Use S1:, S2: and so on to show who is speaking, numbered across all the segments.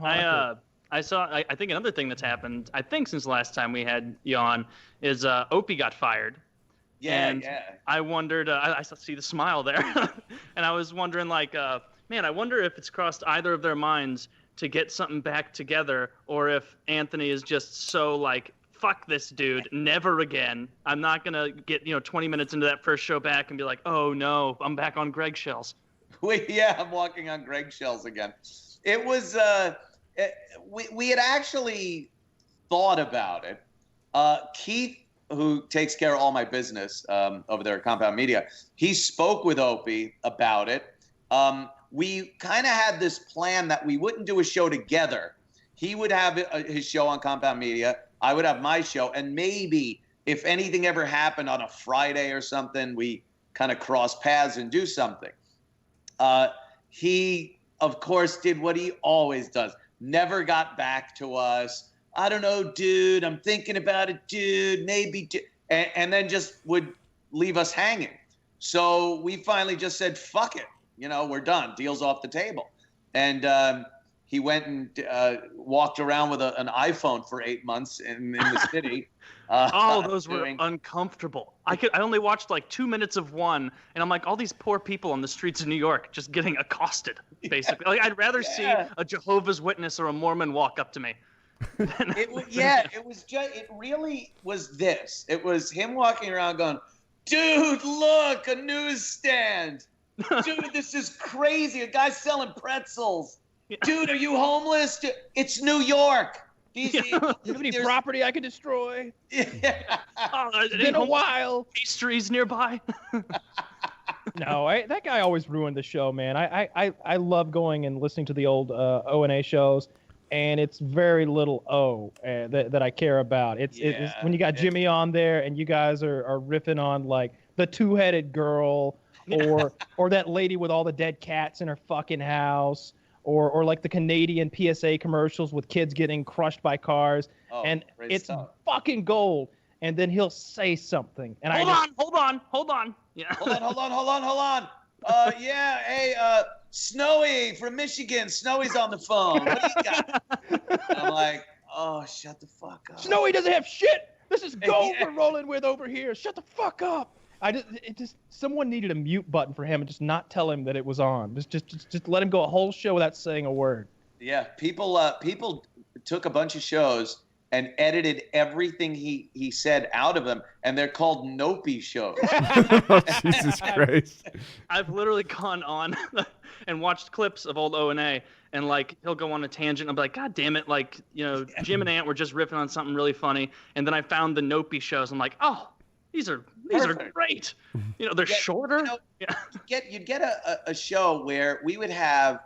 S1: I think another thing that's happened, I think since the last time we had you on, is Opie got fired. And I wondered, I see the smile there, and I was wondering, like, man, I wonder if it's crossed either of their minds to get something back together, or if Anthony is just so, like, fuck this dude, never again. I'm not going to get, 20 minutes into that first show back and be like, oh, no, I'm back on Greg shells.
S2: I'm walking on Greg shells again. It was, we had actually thought about it. Keith, who takes care of all my business over there at Compound Media, he spoke with Opie about it. We kind of had this plan that we wouldn't do a show together. He would have his show on Compound Media. I would have my show. And maybe if anything ever happened on a Friday or something, we kind of cross paths and do something. He, of course, did what he always does. Never got back to us. I don't know, dude. I'm thinking about it, dude. Maybe. And then just would leave us hanging. So we finally just said, fuck it. We're done. Deal's off the table. And he went and walked around with an iPhone for 8 months in the city.
S1: Those were uncomfortable. I only watched like 2 minutes of one, and I'm like, all these poor people on the streets of New York just getting accosted, basically. Like, I'd rather see a Jehovah's Witness or a Mormon walk up to me.
S2: It really was this. It was him walking around going, dude, look, a newsstand. Dude, this is crazy. A guy's selling pretzels. Dude, are you homeless? It's New York.
S3: Do you have any property I could destroy?
S2: Yeah.
S3: It's been a while.
S1: Pastries nearby.
S3: No, that guy always ruined the show, man. I love going and listening to the old O&A shows. And it's very little that I care about. It's when you got Jimmy on there and you guys are riffing on like the two-headed girl or that lady with all the dead cats in her fucking house or like the Canadian PSA commercials with kids getting crushed by cars. And it's fucking gold. And then he'll say something. And
S1: hold on.
S2: Yeah. Hold on. Hey, Snowy from Michigan. Snowy's on the phone. What do you got? And I'm like, oh, shut the fuck up.
S3: Snowy doesn't have shit. This is gold we're rolling with over here. Shut the fuck up. Someone needed a mute button for him and just not tell him that it was on. Just let him go a whole show without saying a word.
S2: Yeah, people took a bunch of shows and edited everything he said out of them, and they're called Nopey shows.
S4: Oh, Jesus Christ.
S1: I've literally gone on and watched clips of old O&A, and like he'll go on a tangent and I'll be like, God damn it, like, Jim and Ant were just riffing on something really funny, and then I found the Nopey shows. I'm like, oh, these are great. They're shorter.
S2: You'd get a show where we would have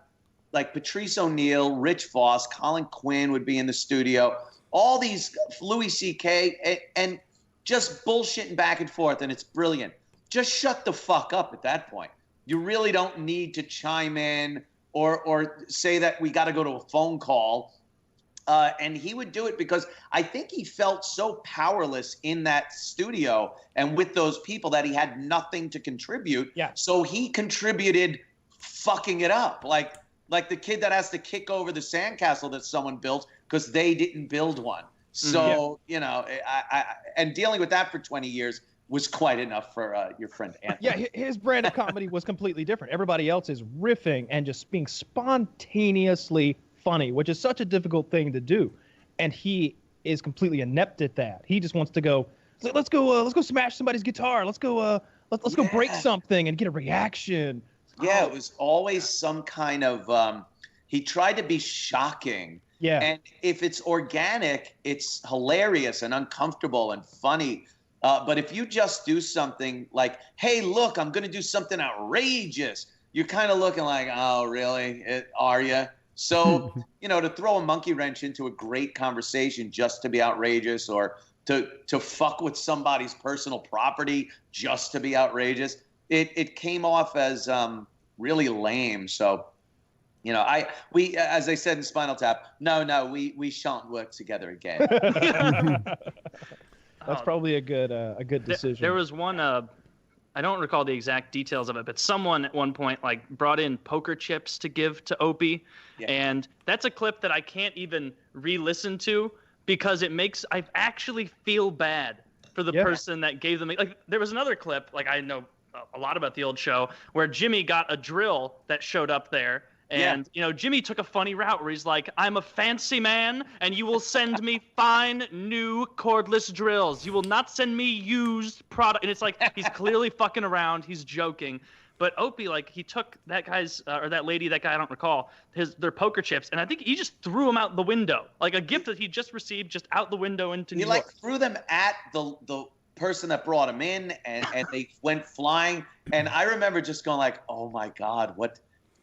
S2: like Patrice O'Neill, Rich Voss, Colin Quinn would be in the studio. All these Louis C.K. and just bullshitting back and forth, and it's brilliant. Just shut the fuck up at that point. You really don't need to chime in or say that we got to go to a phone call. And he would do it because I think he felt so powerless in that studio and with those people that he had nothing to contribute.
S3: Yeah.
S2: So he contributed fucking it up. Like the kid that has to kick over the sandcastle that someone built because they didn't build one. So, and dealing with that for 20 years was quite enough for your friend Anthony.
S3: Yeah, his brand of comedy was completely different. Everybody else is riffing and just being spontaneously funny, which is such a difficult thing to do. And he is completely inept at that. He just wants to go, let's go smash somebody's guitar. Let's go break something and get a reaction.
S2: Yeah, it was always some kind of he tried to be shocking.
S3: Yeah.
S2: And if it's organic, it's hilarious and uncomfortable and funny. But if you just do something like, hey, look, I'm going to do something outrageous, you're kind of looking like, oh, really? Are you? So, to throw a monkey wrench into a great conversation just to be outrageous or to fuck with somebody's personal property just to be outrageous, it came off as really lame. So, we as I said in Spinal Tap, we shan't work together again.
S3: That's probably a good decision.
S1: There was one I don't recall the exact details of it, but someone at one point like brought in poker chips to give to Opie, and that's a clip that I can't even re-listen to because I actually feel bad for the person that gave them. Like there was another clip, like I know a lot about the old show, where Jimmy got a drill that showed up there. And, Jimmy took a funny route where he's like, I'm a fancy man, and you will send me fine, new, cordless drills. You will not send me used product. And it's like, he's clearly fucking around. He's joking. But Opie, like, he took that guy's, or that lady, that guy, I don't recall, their poker chips, and I think he just threw them out the window. Like a gift that he just received, just out the window into New York.
S2: He, like, threw them at the person that brought him in, and they went flying. And I remember just going like, oh, my God, what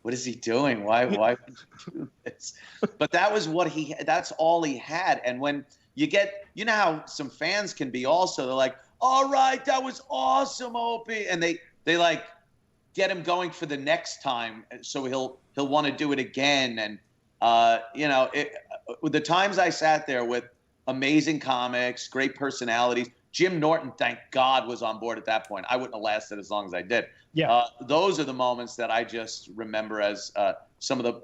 S2: is he doing? Why would you do this? But that was that's all he had. And when you know how some fans can be also, they're like, all right, that was awesome, Opie. And they like get him going for the next time. So he'll want to do it again. And, the times I sat there with amazing comics, great personalities, Jim Norton, thank God, was on board at that point. I wouldn't have lasted as long as I did.
S3: Yeah.
S2: Those are the moments that I just remember as some of the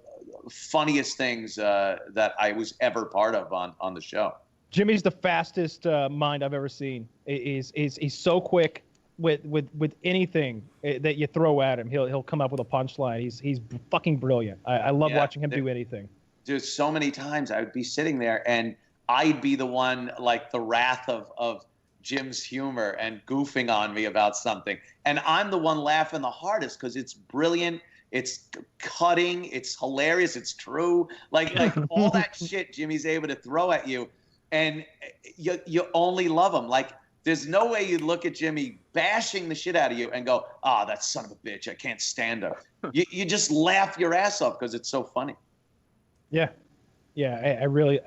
S2: funniest things that I was ever part of on the show.
S3: Jimmy's the fastest mind I've ever seen. He's so quick with anything that you throw at him. He'll come up with a punchline. He's fucking brilliant. I love watching him do anything.
S2: There's so many times I would be sitting there and I'd be the one, like the wrath of Jim's humor and goofing on me about something. And I'm the one laughing the hardest because it's brilliant. It's cutting. It's hilarious. It's true. Like all that shit Jimmy's able to throw at you. And you only love him. Like there's no way you'd look at Jimmy bashing the shit out of you and go, that son of a bitch, I can't stand him. You just laugh your ass off because it's so funny.
S3: Yeah. Yeah, I really...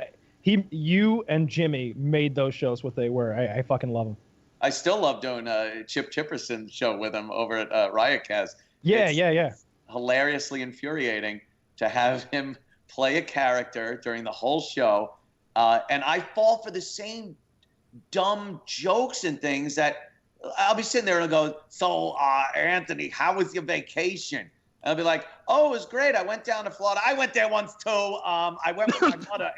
S3: You and Jimmy made those shows what they were. I fucking love them.
S2: I still love doing Chip Chipperson show with him over at Riotcast.
S3: Yeah.
S2: Hilariously infuriating to have him play a character during the whole show. And I fall for the same dumb jokes and things that I'll be sitting there and I'll go, so, Anthony, how was your vacation? And I'll be like, oh, it was great. I went down to Florida. I went there once too. I went with my mother.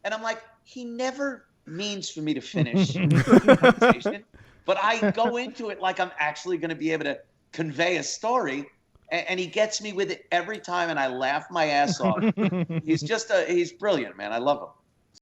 S2: And I'm like, he never means for me to finish the conversation, but I go into it like I'm actually going to be able to convey a story, and he gets me with it every time, and I laugh my ass off. He's brilliant, man. I love him.